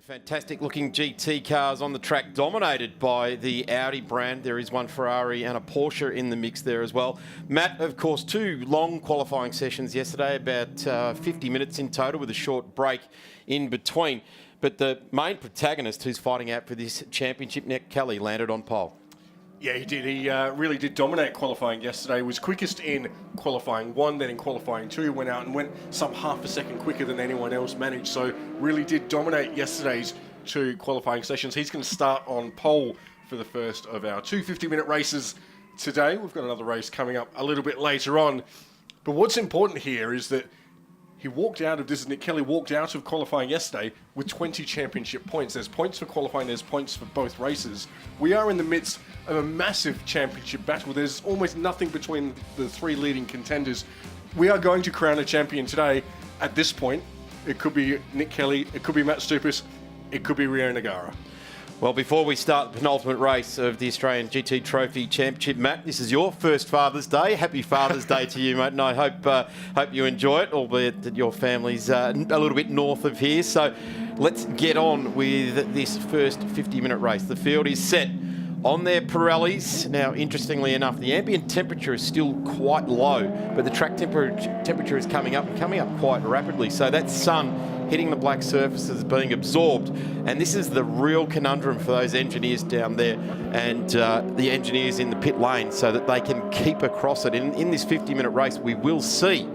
Fantastic looking GT cars on the track, dominated by the Audi brand. There is one Ferrari and a Porsche in the mix there as well. Matt, of course, two long qualifying sessions yesterday, about 50 minutes in total with a short break in between. But the main protagonist who's fighting out for this championship, Nick Kelly, landed on pole. Yeah, he did. He really did dominate qualifying yesterday. He was quickest in qualifying 1, then in qualifying 2, went out and went some half a second quicker than anyone else managed. So really did dominate yesterday's 2 qualifying sessions. He's going to start on pole for the first of our 2 50-minute races today. We've got another race coming up a little bit later on. But what's important here is that Nick Kelly walked out of qualifying yesterday with 20 championship points. There's points for qualifying, there's points for both races. We are in the midst of a massive championship battle. There's almost nothing between the 3 leading contenders. We are going to crown a champion today. At this point, it could be Nick Kelly, it could be Matt Stupas, it could be Rio Nagara. Well, before we start the penultimate race of the Australian GT Trophy Championship, Matt, this is your first Father's Day. Happy Father's Day to you, mate, and I hope you enjoy it, albeit that your family's a little bit north of here. So let's get on with this first 50-minute race. The field is set on their Pirellis. Now, interestingly enough, the ambient temperature is still quite low, but the track temperature is coming up quite rapidly. So that sun hitting the black surfaces, being absorbed. And this is the real conundrum for those engineers down there and the engineers in the pit lane, so that they can keep across it. In this 50-minute race, we will see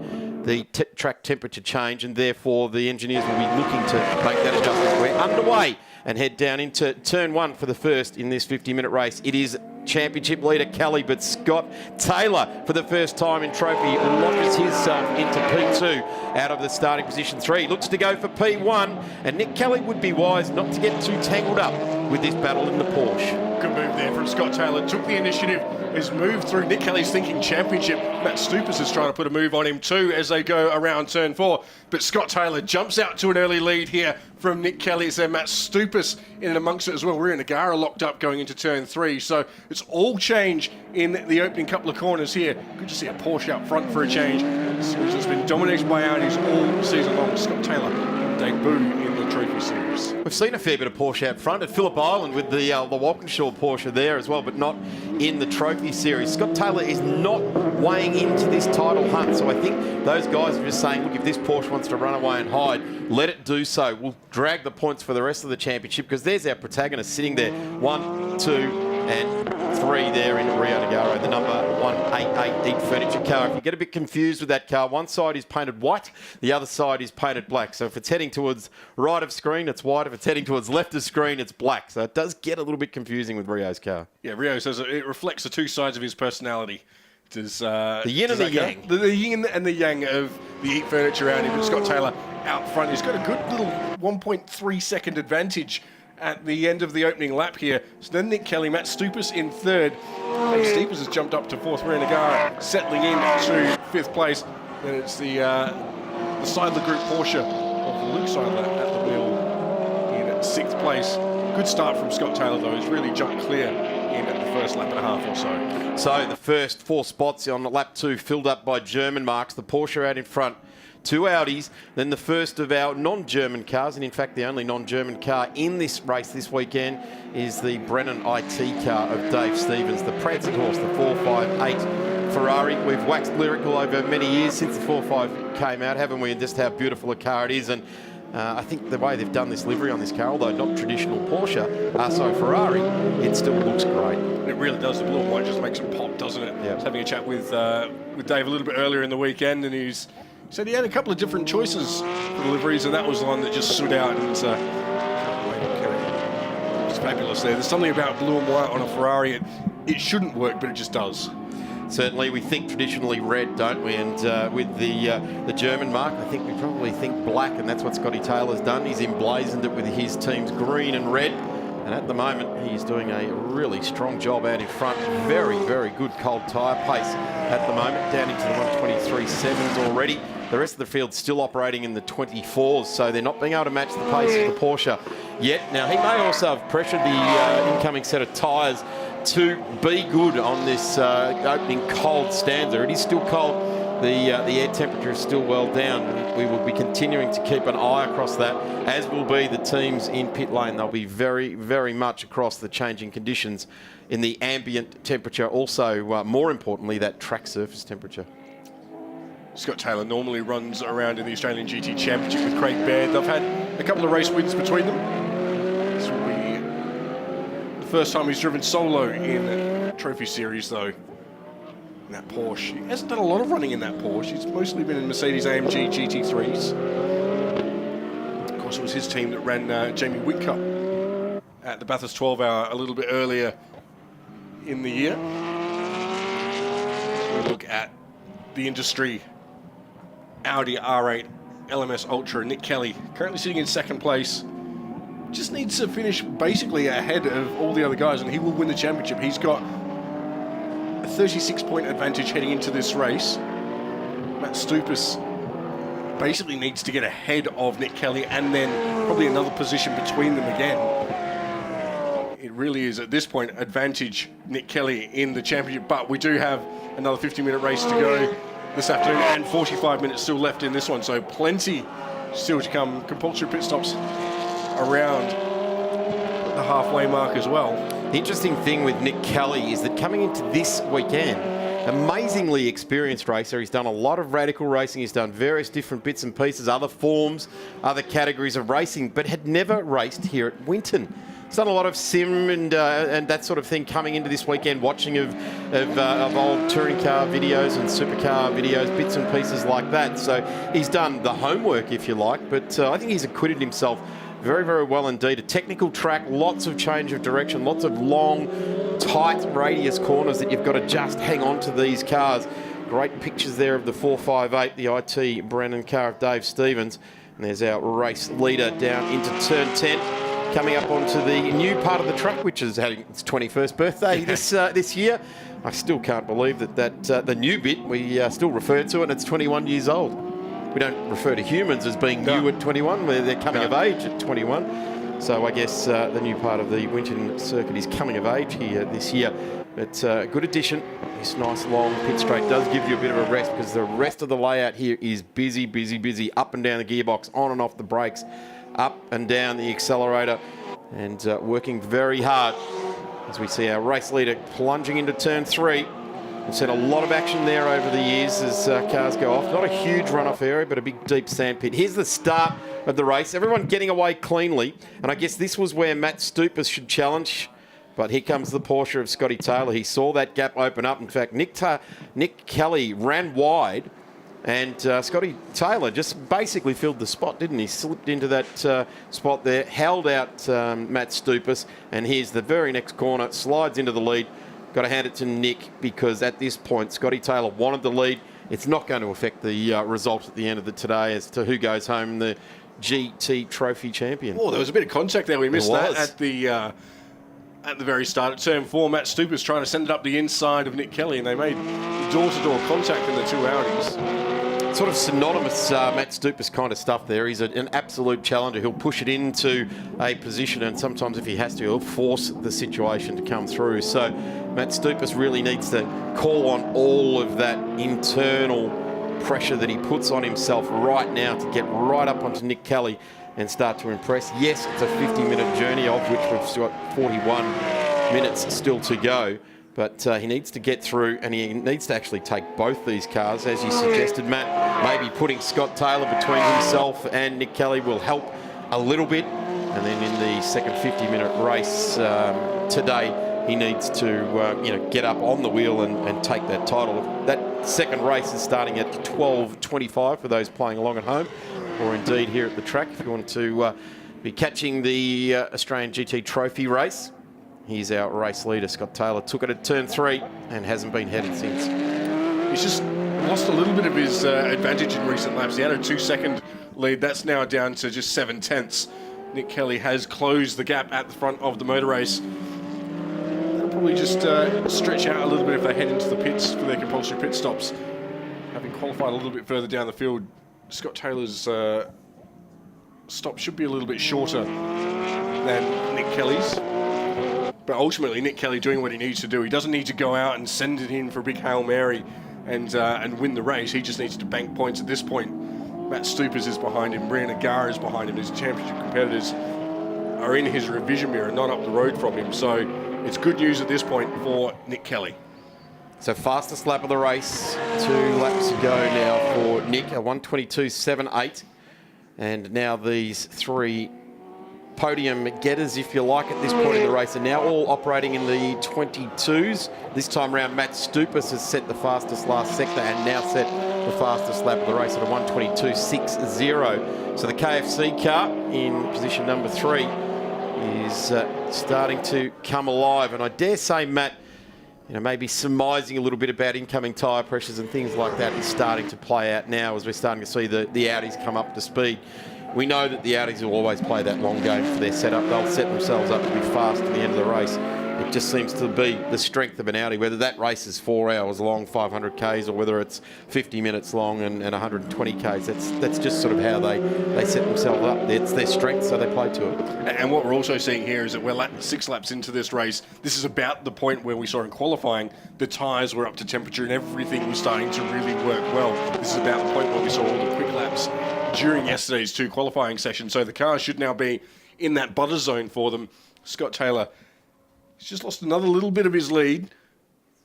the track temperature change, and therefore the engineers will be looking to make that adjustment. We're underway and head down into turn 1 for the first in this 50-minute race. It is championship leader Kelly, but Scott Taylor, for the first time in Trophy, launches himself into P2 out of the starting position 3. Looks to go for P1, and Nick Kelly would be wise not to get too tangled up with this battle in the Porsche. Good move there from Scott Taylor. Took the initiative, has moved through. Nick Kelly's thinking championship. Matt Stupas is trying to put a move on him too as they go around turn 4. But Scott Taylor jumps out to an early lead here from Nick Kelly. It's there Matt Stupas in and amongst it as well. Rio Nagara locked up going into turn 3. So it's all change in the opening couple of corners here. Good to see a Porsche out front for a change. It's been dominated by Audis all season long. Scott Taylor, debut in the Trophy Series. We've seen a fair bit of Porsche out front at Phillip Island with the Walkinshaw Porsche there as well, but not in the Trophy Series. Scott Taylor is not weighing into this title hunt, so I think those guys are just saying, look, if this Porsche wants to run away and hide, let it do so. We'll drag the points for the rest of the championship, because there's our protagonist sitting there. 1, 2, and 3 there in Rio Nagara, the number 188 Eat Furniture car. If you get a bit confused with that car, one side is painted white, the other side is painted black. So if it's heading towards right of screen, it's white. If it's heading towards left of screen, it's black. So it does get a little bit confusing with Rio's car. Yeah, Rio says it reflects the 2 sides of his personality. Does, the yin and the yang. The yin and the yang of the Eat Furniture around him. And Scott Taylor out front. He's got a good little 1.3 second advantage at the end of the opening lap here. So then Nick Kelly, Matt Stupas in 3rd. Matt Stupas has jumped up to 4th. Rio Nagara settling in to 5th place. Then it's the Seidler Group Porsche of Luke Seidler at the wheel in 6th place. Good start from Scott Taylor though. He's really jumped clear in the first lap and a half or so. So the first 4 spots on lap 2 filled up by German marks. The Porsche out in front. 2 Audis, then the first of our non-German cars, and in fact the only non-German car in this race this weekend is the Brennan IT car of Dave Stevens, the prancing horse, the 458 Ferrari. We've waxed lyrical over many years since the 45 came out, haven't we, and just how beautiful a car it is. And I think the way they've done this livery on this car, although not traditional Porsche, Ferrari, it still looks great. It really does. The blue and white just makes it pop, doesn't it? Yeah. I was having a chat with Dave a little bit earlier in the weekend, and he said he had a couple of different choices for the liveries, and that was the one that just stood out. And it's fabulous there. There's something about blue and white on a Ferrari. It shouldn't work, but it just does. Certainly, we think traditionally red, don't we? And with the German mark, I think we probably think black, and that's what Scotty Taylor's done. He's emblazoned it with his team's green and red. And at the moment, he's doing a really strong job out in front. Very, very good cold tyre pace at the moment, down into the 123.7s already. The rest of the field's still operating in the 24s, so they're not being able to match the pace of the Porsche yet. Now, he may also have pressured the incoming set of tyres to be good on this opening cold stanza. It is still cold the air temperature is still well down. We will be continuing to keep an eye across that, as will be the teams in pit lane. They'll be very, very much across the changing conditions in the ambient temperature. Also, more importantly, that track surface temperature. Scott Taylor normally runs around in the Australian GT Championship with Craig Baird. They've had a couple of race wins between them. This will be the first time he's driven solo in Trophy Series, though. In that Porsche. He hasn't done a lot of running in that Porsche. He's mostly been in Mercedes-AMG GT3s. Of course, it was his team that ran Jamie Whitcup at the Bathurst 12 Hour a little bit earlier in the year. So we look at the industry. Audi R8 LMS Ultra. Nick Kelly currently sitting in second place. Just needs to finish basically ahead of all the other guys, and he will win the championship. He's got a 36-point advantage heading into this race. Matt Stupas basically needs to get ahead of Nick Kelly, and then probably another position between them again. It really is, at this point, advantage Nick Kelly in the championship, but we do have another 50-minute race to go this afternoon, and 45 minutes still left in this one, so plenty still to come. Compulsory pit stops around the halfway mark as well. The interesting thing with Nick Kelly is that coming into this weekend, amazingly experienced racer. He's done a lot of radical racing. He's done various different bits and pieces, other forms, other categories of racing, but had never raced here at Winton. He's done a lot of sim and that sort of thing coming into this weekend, watching of old touring car videos and supercar videos, bits and pieces like that. So he's done the homework, if you like, but I think he's acquitted himself very, very well indeed. A technical track, lots of change of direction, lots of long, tight radius corners that you've got to just hang on to these cars. Great pictures there of the 458, the IT Brennan car of Dave Stevens. And there's our race leader down into turn 10. Coming up onto the new part of the track, which is having its 21st birthday this year. I still can't believe that the new bit, we still refer to it, and it's 21 years old. We don't refer to humans as being new at 21, where they're coming of age at 21. So I guess the new part of the Winton circuit is coming of age here this year. It's a good addition. This nice long pit straight does give you a bit of a rest, because the rest of the layout here is busy, busy, busy. Up and down the gearbox, on and off the brakes, up and down the accelerator, and working very hard as we see our race leader plunging into turn 3. We've seen a lot of action there over the years as cars go off. Not a huge runoff area, but a big deep sand pit. Here's the start of the race. Everyone getting away cleanly, and I guess this was where Matt Stupas should challenge. But here comes the Porsche of Scotty Taylor. He saw that gap open up. In fact, Nick Kelly ran wide, and Scotty Taylor just basically filled the spot, didn't he? Slipped into that spot there, held out Matt Stupas, and here's the very next corner, slides into the lead. Got to hand it to Nick, because at this point, Scotty Taylor wanted the lead. It's not going to affect the result at the end of the today as to who goes home the GT Trophy champion. Oh, there was a bit of contact there. We missed that at the very start. At turn 4, Matt Stupas trying to send it up the inside of Nick Kelly, and they made door-to-door contact in the two Audis. Sort of synonymous Matt Stupas kind of stuff there. He's an absolute challenger. He'll push it into a position, and sometimes if he has to, he'll force the situation to come through. So Matt Stupas really needs to call on all of that internal pressure that he puts on himself right now to get right up onto Nick Kelly and start to impress. Yes, it's a 50-minute journey, of which we've still got 41 minutes still to go. But he needs to get through, and he needs to actually take both these cars, as you suggested, Matt. Maybe putting Scott Taylor between himself and Nick Kelly will help a little bit. And then in the second 50-minute race today, he needs to get up on the wheel and take that title. That second race is starting at 12:25 for those playing along at home, or indeed here at the track if you want to be catching the Australian GT Trophy race. He's our race leader, Scott Taylor. Took it at turn 3 and hasn't been headed since. He's just lost a little bit of his advantage in recent laps. He had a 2-second lead. That's now down to just 7 tenths. Nick Kelly has closed the gap at the front of the motor race. They'll probably just stretch out a little bit if they head into the pits for their compulsory pit stops. Having qualified a little bit further down the field, Scott Taylor's stop should be a little bit shorter than Nick Kelly's. But ultimately, Nick Kelly doing what he needs to do. He doesn't need to go out and send it in for a big Hail Mary and win the race. He just needs to bank points at this point. Matt Stupers is behind him. Brian Agara is behind him. His championship competitors are in his revision mirror, not up the road from him. So it's good news at this point for Nick Kelly. So fastest lap of the race, 2 laps to go now for Nick, a 1:22.78. And now these 3 podium getters, if you like, at this point in the race are now all operating in the 22s. This time around, Matt Stupus has set the fastest last sector and now set the fastest lap of the race at a 1:22.60. So the KFC car in position number 3 is starting to come alive. And I dare say, Matt, maybe surmising a little bit about incoming tyre pressures and things like that is starting to play out now as we're starting to see the Audis come up to speed. We know that the Audis will always play that long game for their setup. They'll set themselves up to be fast at the end of the race. It just seems to be the strength of an Audi, whether that race is 4 hours long, 500 Ks, or whether it's 50 minutes long and 120 Ks. That's just sort of how they set themselves up. It's their strength, so they play to it. And what we're also seeing here is that we're 6 laps into this race. This is about the point where we saw in qualifying, the tyres were up to temperature and everything was starting to really work well. This is about the point where we saw all the quick laps during yesterday's 2 qualifying sessions. So the car should now be in that butter zone for them. Scott Taylor, he's just lost another little bit of his lead.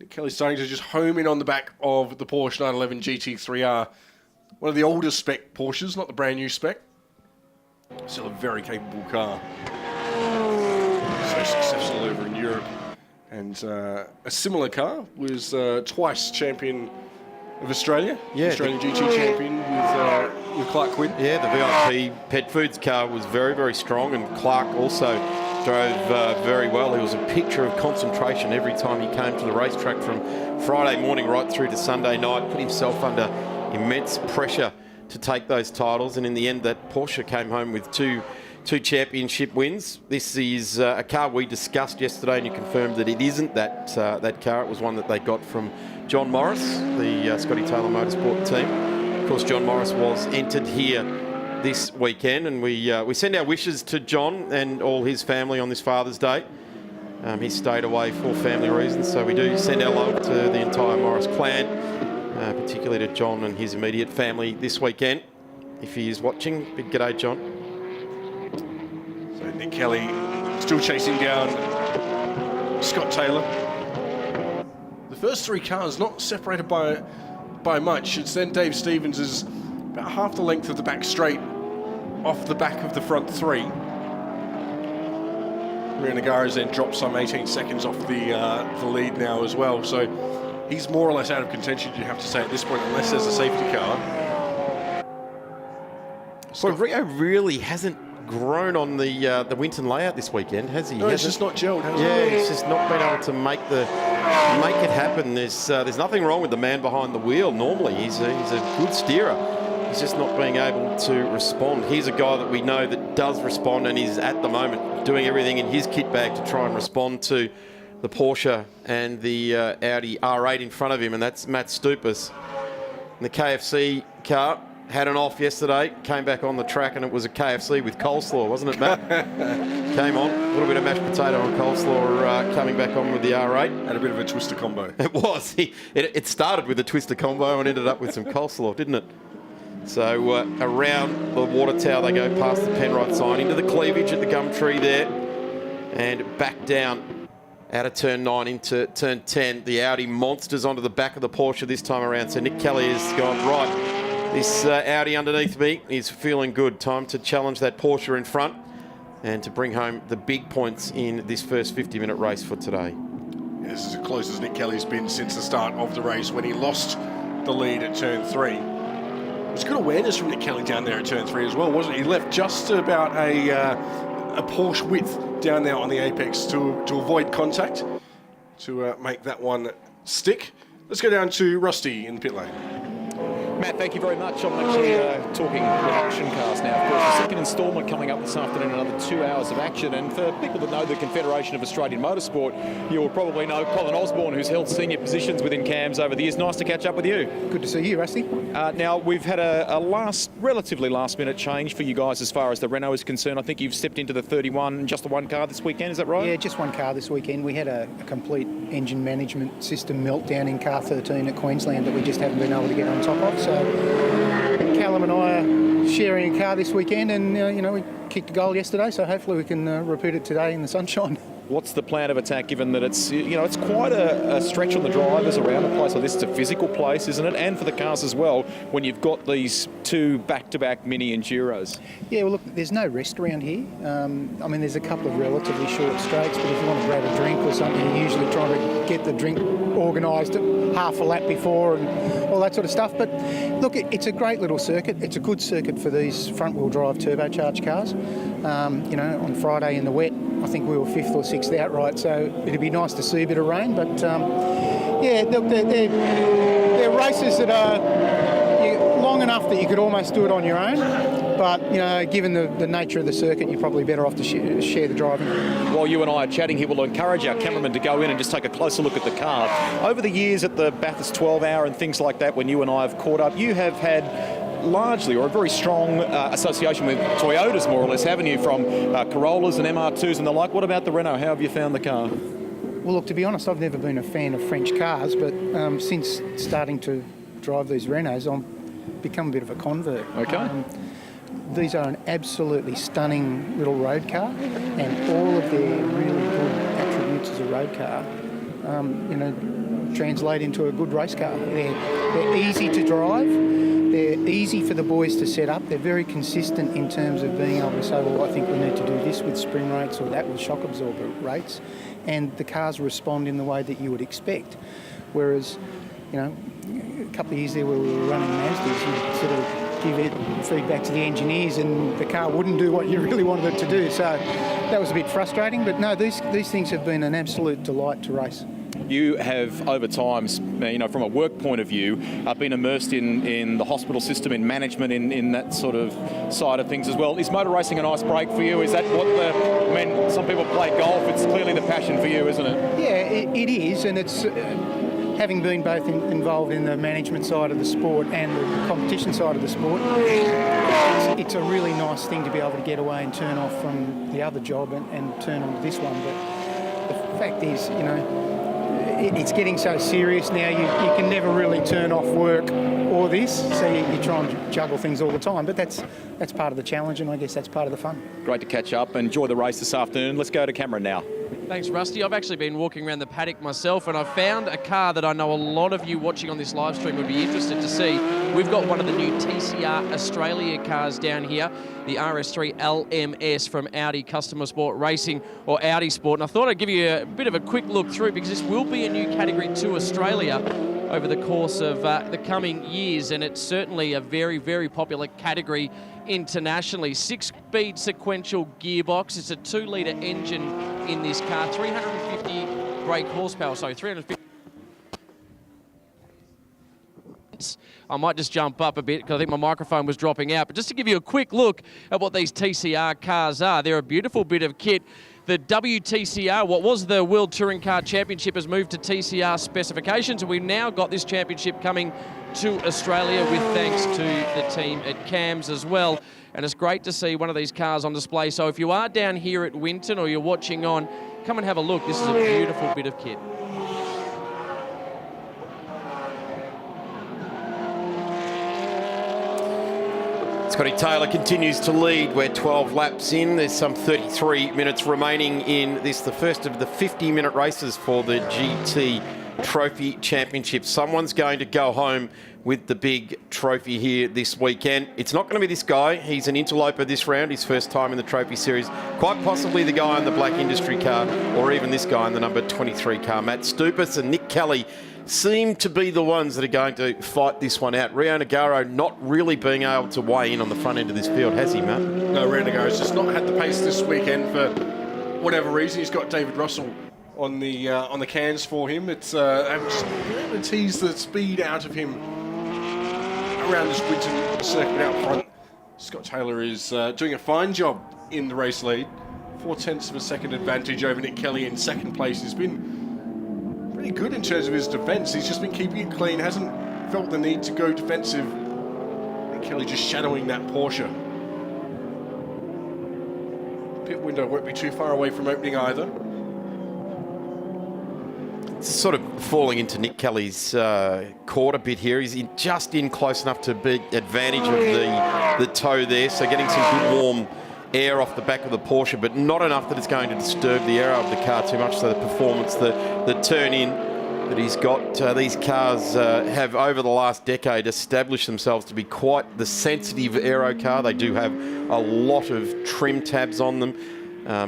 Nick Kelly's starting to just home in on the back of the Porsche 911 GT3R. One of the older spec Porsches, not the brand new spec. Still a very capable car. So successful over in Europe. And a similar car was twice champion of Australia. Yeah, Australian GT champion with Clark Quinn. Yeah, the VIP Pet Foods car was very, very strong, and Clark also drove very well. He was a picture of concentration every time he came to the racetrack from Friday morning right through to Sunday night, put himself under immense pressure to take those titles, and in the end that Porsche came home with two championship wins. This is a car we discussed yesterday, and you confirmed that it isn't that car. It was one that they got from John Morris, the Scotty Taylor Motorsport team. Of course, John Morris was entered here this weekend, and we send our wishes to John and all his family on this Father's Day. He stayed away for family reasons, so we do send our love to the entire Morris clan, particularly to John and his immediate family this weekend. If he is watching, big g'day, John. So Nick Kelly still chasing down Scott Taylor. The first 3 cars not separated by much. It's then Dave Stevens is about half the length of the back straight off the back of the front 3. Nagara's then dropped some 18 seconds off the lead now as well. So he's more or less out of contention, you have to say, at this point, unless there's a safety car. So Rio really hasn't grown on the Winton layout this weekend, has he? No, it's just not gelled, has it? Yeah, he's just not been able to make it happen. There's nothing wrong with the man behind the wheel. Normally, he's a good steerer. He's just not being able to respond. He's a guy that we know that does respond, and he's at the moment doing everything in his kit bag to try and respond to the Porsche and the Audi R8 in front of him, and that's Matt Stupus. And the KFC car had an off yesterday, came back on the track, and it was a KFC with coleslaw, wasn't it, Matt? Came on, a little bit of mashed potato and coleslaw coming back on with the R8. Had a bit of a twister combo. It was. It started with a twister combo and ended up with some coleslaw, didn't it? So around the water tower they go, past the Penrite sign, into the cleavage at the Gumtree there, and back down out of turn 9 into turn 10. The Audi monsters onto the back of the Porsche this time around. So Nick Kelly has gone, right, this Audi underneath me is feeling good. Time to challenge that Porsche in front and to bring home the big points in this first 50-minute race for today. Yeah, this is as close as Nick Kelly's been since the start of the race when he lost the lead at turn 3. It was good awareness from Nick Kelly down there at turn 3 as well, wasn't he? He left just about a Porsche width down there on the apex to avoid contact, to make that one stick. Let's go down to Rusty in the pit lane. Matt, thank you very much. I'm actually talking production cars now. Of course, the second instalment coming up this afternoon, another 2 hours of action. And for people that know the Confederation of Australian Motorsport, you'll probably know Colin Osborne, who's held senior positions within CAMS over the years. Nice to catch up with you. Good to see you, Rusty. Now, we've had a relatively last-minute change for you guys as far as the Renault is concerned. I think you've stepped into the 31, just the one car this weekend, is that right? Yeah, just one car this weekend. We had a complete engine management system meltdown in car 13 at Queensland that we just haven't been able to get on top of. So Callum and I are sharing a car this weekend, and we kicked a goal yesterday, so hopefully we can repeat it today in the sunshine. What's the plan of attack, given that it's it's quite a stretch on the drivers around a place like this? It's a physical place, isn't it? And for the cars as well, when you've got these two back-to-back mini enduros. Yeah, well, look, there's no rest around here. There's a couple of relatively short straights, but if you want to grab a drink or something, you're usually trying to get the drink organised half a lap before and all that sort of stuff. But look, it's a great little circuit. It's a good circuit for these front-wheel drive turbocharged cars. On Friday in the wet, I think we were 5th or 6th outright, so it'd be nice to see a bit of rain. But look, they're races that are long enough that you could almost do it on your own. But given the nature of the circuit, you're probably better off to share the driving. While you and I are chatting here, we'll encourage our cameraman to go in and just take a closer look at the car. Over the years at the Bathurst 12 Hour and things like that, when you and I have caught up, you have had largely, or a very strong association with Toyotas, more or less, haven't you, from Corollas and MR2s and the like. What about the Renault? How have you found the car? Well, look, to be honest, I've never been a fan of French cars, but since starting to drive these Renaults, I've become a bit of a convert. Okay. These are an absolutely stunning little road car, and all of their really good attributes as a road car, translate into a good race car. They're easy to drive. They're easy for the boys to set up. They're very consistent in terms of being able to say, well, I think we need to do this with spring rates or that with shock absorber rates. And the cars respond in the way that you would expect. Whereas, a couple of years there where we were running Mazdas, you sort of give it feedback to the engineers and the car wouldn't do what you really wanted it to do. So that was a bit frustrating. But no, these things have been an absolute delight to race. You have, over time, from a work point of view, been immersed in the hospital system, in management, in that sort of side of things as well. Is motor racing a nice break for you? Is that what some people play golf, it's clearly the passion for you, isn't it? Yeah, it is, and it's having been both involved in the management side of the sport and the competition side of the sport, it's a really nice thing to be able to get away and turn off from the other job and turn on to this one. But the fact is, it's getting so serious now, you can never really turn off work or this, so you try and juggle things all the time. But that's part of the challenge, and I guess that's part of the fun. Great to catch up. Enjoy the race this afternoon. Let's go to Cameron now. Thanks, Rusty. I've actually been walking around the paddock myself, and I've found a car that I know a lot of you watching on this live stream would be interested to see. We've got one of the new TCR Australia cars down here, the RS3 LMS from Audi Customer Sport Racing, or Audi Sport. And I thought I'd give you a bit of a quick look through, because this will be a new Category 2 Australia over the course of the coming years, and it's certainly a very, very popular category internationally. 6-speed sequential gearbox. It's a 2-litre engine in this car, 350 brake horsepower, 350. I might just jump up a bit because I think my microphone was dropping out. But just to give you a quick look at what these TCR cars are, they're a beautiful bit of kit. The WTCR, what was the World Touring Car Championship, has moved to TCR specifications, and we've now got this championship coming to Australia with thanks to the team at CAMS as well. And it's great to see one of these cars on display. So if you are down here at Winton or you're watching on, come and have a look. This is a beautiful bit of kit. Scotty Taylor continues to lead. We're 12 laps in. There's some 33 minutes remaining in this, the first of the 50-minute races for the GT Trophy Championship. Someone's going to go home with the big trophy here this weekend. It's not going to be this guy. He's an interloper this round, his first time in the Trophy Series. Quite possibly the guy in the Black Industry car, or even this guy in the number 23 car. Matt Stupas and Nick Kelly seem to be the ones that are going to fight this one out. Rio Nagaro not really being able to weigh in on the front end of this field, has he, Matt? No, Rio Nagaro's just not had the pace this weekend for whatever reason. He's got David Russell on the cans for him. It's just been able to tease the speed out of him around this Winton circuit out front. Scott Taylor is doing a fine job in the race lead. 0.4 of a second advantage over Nick Kelly in second place. He's been pretty good in terms of his defence. He's just been keeping it clean, hasn't felt the need to go defensive. Nick Kelly just shadowing that Porsche. Pit window won't be too far away from opening either. sort of falling into Nick Kelly's court a bit here. He's just in close enough to be advantage of the toe there, so getting some good warm air off the back of the Porsche, but not enough that it's going to disturb the aero of the car too much, so the performance, the turn-in that he's got. These cars have, over the last decade, established themselves to be quite the sensitive aero car. They do have a lot of trim tabs on them.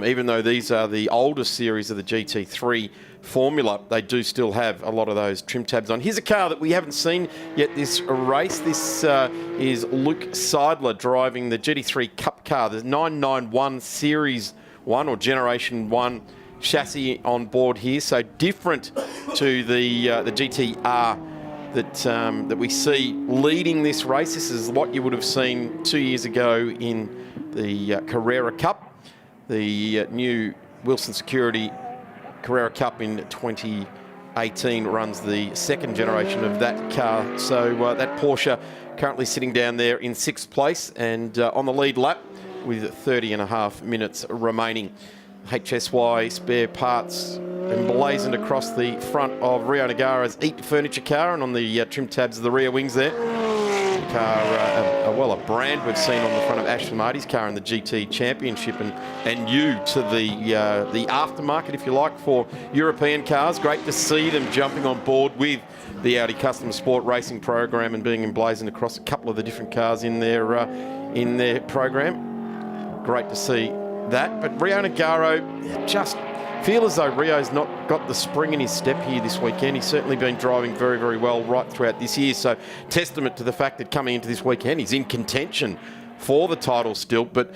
Even though these are the oldest series of the GT3 formula, they do still have a lot of those trim tabs on. Here's a car that we haven't seen yet this race. This is Luke Seidler driving the GT3 Cup car, the 991 Series 1 or Generation 1 chassis on board here. So different to the GTR that we see leading this race. This is what you would have seen 2 years ago in the Carrera Cup. The new Wilson Security Carrera Cup in 2018 runs the second generation of that car. So that Porsche currently sitting down there in 6th place and on the lead lap with 30.5 minutes remaining. HSY spare parts emblazoned across the front of Rio Nagara's Eat Furniture car and on the trim tabs of the rear wings there. Car, a brand we've seen on the front of Ashton Marty's car in the GT Championship, and new to the aftermarket, if you like, for European cars. Great to see them jumping on board with the Audi Custom Sport Racing program and being emblazoned across a couple of the different cars in their program. Great to see that. But Rio Nagaro, just feel as though Rio's not got the spring in his step here this weekend. He's certainly been driving very, very well right throughout this year. So testament to the fact that coming into this weekend, he's in contention for the title still. But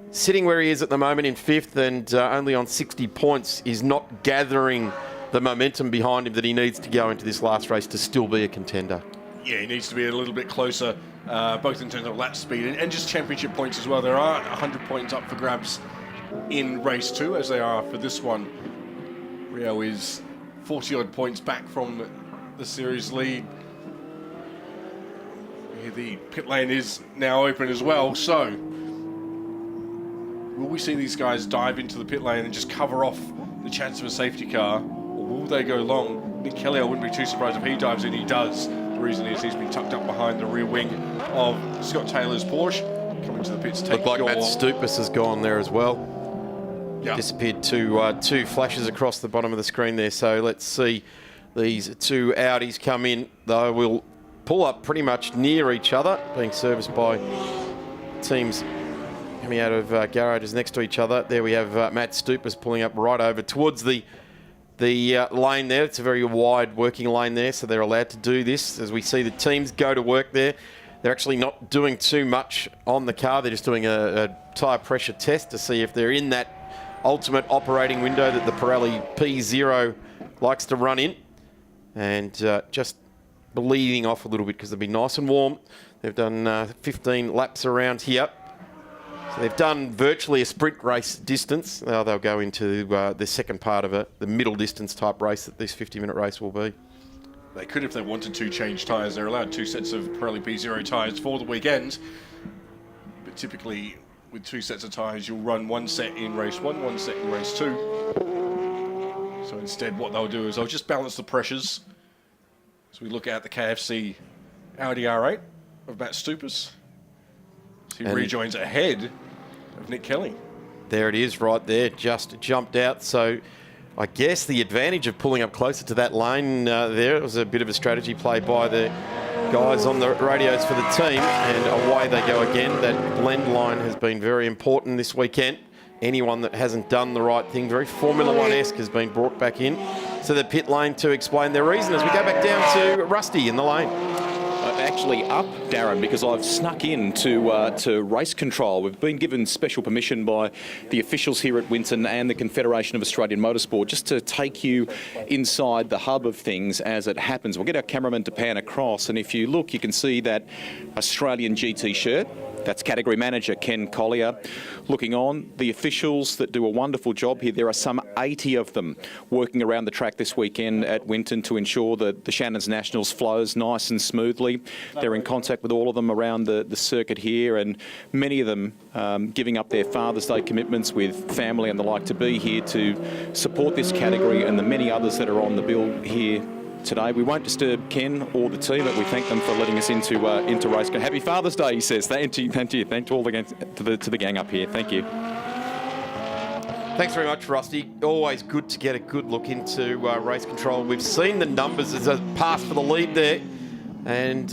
sitting where he is at the moment in 5th and only on 60 points is not gathering the momentum behind him that he needs to go into this last race to still be a contender. Yeah, he needs to be a little bit closer, both in terms of lap speed and just championship points as well. There are 100 points up for grabs in race 2 as they are for this one. Rio is 40 odd points back from the series lead. Here the pit lane is now open as well, so will we see these guys dive into the pit lane and just cover off the chance of a safety car, or will they go long? Nick Kelly, I wouldn't be too surprised if he dives in. He does. The reason is he's been tucked up behind the rear wing of Scott Taylor's Porsche. Coming to the pits, take Looked like Matt Stupas has gone there as well. Yeah. Disappeared two flashes across the bottom of the screen there. So let's see these two Audis come in. They will pull up pretty much near each other, being serviced by teams coming out of garages next to each other. There we have Matt Stupas pulling up right over towards the lane there. It's a very wide working lane there, so they're allowed to do this. As we see the teams go to work there, they're actually not doing too much on the car. They're just doing a tyre pressure test to see if they're in that ultimate operating window that the Pirelli P0 likes to run in, and just bleeding off a little bit because they've been nice and warm. They've done 15 laps around here. So they've done virtually a sprint race distance. Now they'll go into the second part of the middle distance type race that this 50-minute race will be. They could, if they wanted to, change tyres. They're allowed 2 sets of Pirelli P0 tyres for the weekend, but typically with 2 sets of tyres, you'll run 1 set in race 1, 1 set in race 2. So instead, what they'll do is they'll just balance the pressures. So we look at the KFC Audi R8 of Matt Stupas. So he rejoins ahead of Nick Kelly. There it is right there, just jumped out. So I guess the advantage of pulling up closer to that lane there, it was a bit of a strategy play by the guys on the radios for the team, and away they go again. That blend line has been very important this weekend. Anyone that hasn't done the right thing, very Formula One-esque, has been brought back in to the pit lane to explain their reason as we go back down to Rusty in the lane. Actually up, Darren, because I've snuck in to race control. We've been given special permission by the officials here at Winton and the Confederation of Australian Motorsport just to take you inside the hub of things as it happens. We'll get our cameraman to pan across, and if you look, you can see that Australian GT shirt That's category manager Ken Collier looking on. The officials that do a wonderful job here, there are some 80 of them working around the track this weekend at Winton to ensure that the Shannons Nationals flows nice and smoothly. They're in contact with all of them around the circuit here, and many of them giving up their Father's Day commitments with family and the like to be here to support this category and the many others that are on the bill here today. We won't disturb Ken or the team, but we thank them for letting us into race. Happy Father's Day, he says. Thank you. Thank all to the gang up here. Thank you. Thanks very much, Rusty. Always good to get a good look into race control. We've seen the numbers as a pass for the lead there, and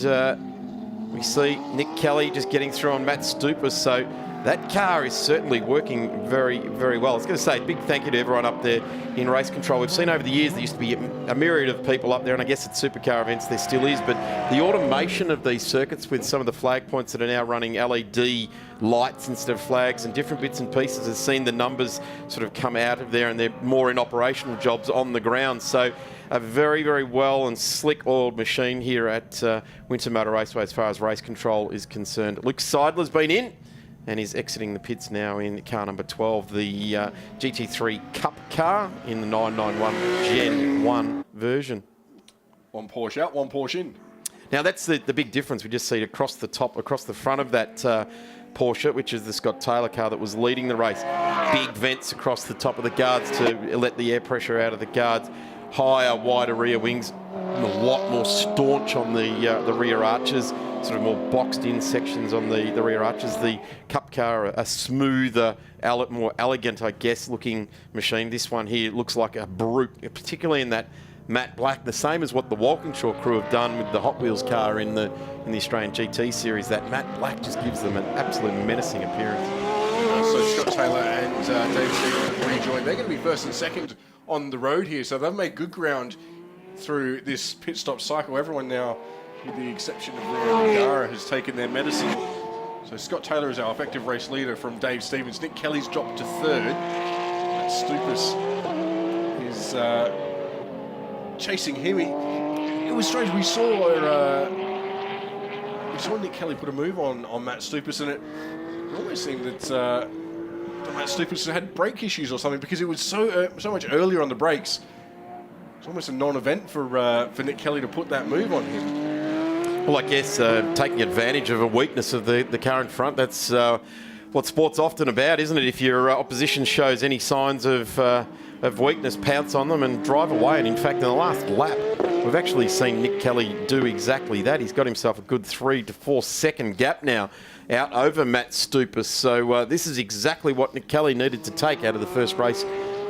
we see Nick Kelly just getting through on Matt Stupas. So that car is certainly working very, very well. I was going to say, big thank you to everyone up there in race control. We've seen over the years there used to be a myriad of people up there, and I guess at supercar events there still is, but the automation of these circuits with some of the flag points that are now running LED lights instead of flags and different bits and pieces has seen the numbers sort of come out of there, and they're more in operational jobs on the ground. So a very, very well and slick oiled machine here at Winton Motor Raceway as far as race control is concerned. Luke Seidler's been in and is exiting the pits now in car number 12, the GT3 Cup car in the 991 Gen 1 version. One Porsche out, one Porsche in. Now that's the big difference. We just see it across the top, across the front of that Porsche, which is the Scott Taylor car that was leading the race. Big vents across the top of the guards to let the air pressure out of the guards. Higher, wider rear wings, a lot more staunch on the rear arches, sort of more boxed in sections on the rear arches. The Cup car, a smoother, more elegant, I guess, looking machine. This one here looks like a brute, particularly in that matte black, the same as what the Walkinshaw crew have done with the Hot Wheels car in the Australian GT series. That matte black just gives them an absolute menacing appearance. So Scott Taylor and Dave Stevens have rejoined. They're going to be first and second on the road here, so they've made good ground through this pit stop cycle. Everyone now, with the exception of Rio Nagara, has taken their medicine. So Scott Taylor is our effective race leader from Dave Stevens. Nick Kelly's dropped to third. Matt Stupas is chasing him. It was strange. We saw Nick Kelly put a move on Matt Stupas, and it almost seemed that Matt Stupas had brake issues or something, because it was so much earlier on the brakes. It's almost a non-event for Nick Kelly to put that move on him. Well, I guess taking advantage of a weakness of the car in front, that's what sport's often about, isn't it? If your opposition shows any signs of weakness, pounce on them and drive away. And in fact, in the last lap, we've actually seen Nick Kelly do exactly that. He's got himself a good 3 to 4 second gap now out over Matt Stupas. So this is exactly what Nick Kelly needed to take out of the first race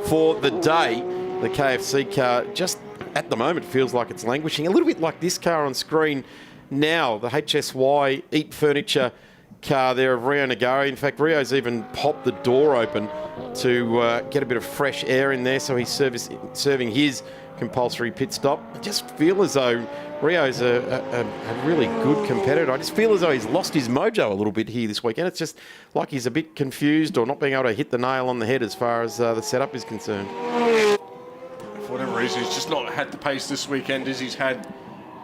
for the day. The KFC car just at the moment feels like it's languishing, a little bit like this car on screen now, the HSY Eat Furniture car there of Rio Nagara. In fact, Rio's even popped the door open to get a bit of fresh air in there, so he's serving his compulsory pit stop. I just feel as though Rio's a really good competitor. I just feel as though he's lost his mojo a little bit here this weekend. It's just like he's a bit confused or not being able to hit the nail on the head as far as the setup is concerned. For whatever reason, he's just not had the pace this weekend as he's had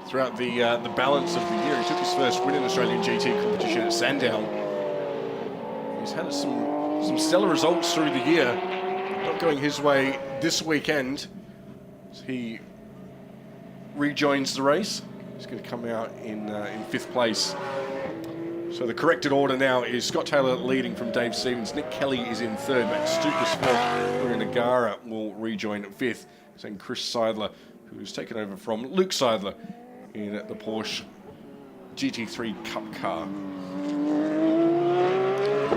throughout the balance of the year. He took his first win in Australian GT competition at Sandown. He's had some stellar results through the year. Not going his way this weekend. He rejoins the race. He's going to come out in 5th place. So the corrected order now is Scott Taylor leading from Dave Stevens. Nick Kelly is in 3rd. Matt Stupas 4th. Rio Nagara will rejoin at 5th. And Chris Seidler, who's taken over from Luke Seidler in the Porsche GT3 Cup car.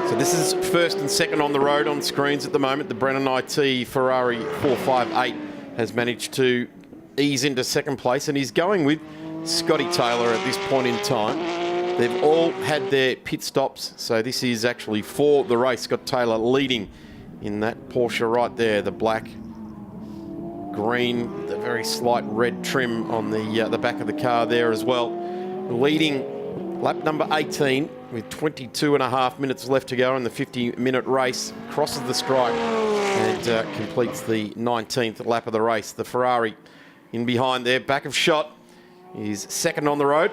So this is first and second on the road on screens at the moment. The Brennan IT Ferrari 458 has managed to ease into second place, and he's going with Scotty Taylor at this point in time. They've all had their pit stops, so this is actually for the race. Scott Taylor leading in that Porsche right there, the black, green, the very slight red trim on the back of the car there as well. Leading lap number 18 with 22.5 minutes left to go in the 50-minute race. Crosses the stripe and completes the 19th lap of the race. The Ferrari in behind there, back of shot, is second on the road.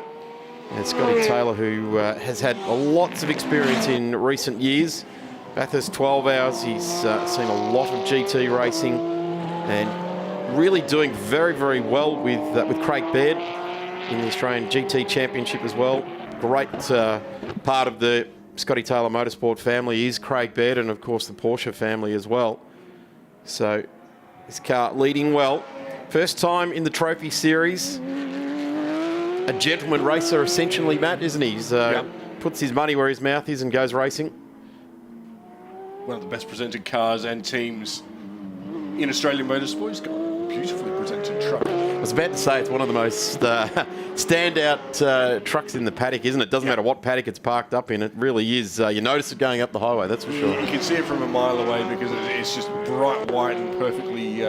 And Scotty Taylor, who has had lots of experience in recent years. Bathurst 12 Hours, he's seen a lot of GT racing and really doing very, very well with Craig Baird in the Australian GT Championship as well. Great part of the Scotty Taylor Motorsport family is Craig Baird, and of course the Porsche family as well. So this car leading well. First time in the Trophy Series. A gentleman racer essentially, Matt, isn't he? He's puts his money where his mouth is and goes racing. One of the best presented cars and teams in Australian motorsport. He's got a beautifully presented truck. I was about to say it's one of the most standout trucks in the paddock, isn't it? Doesn't matter what paddock it's parked up in. It really is. You notice it going up the highway, that's for sure. You can see it from a mile away because it's just bright white and perfectly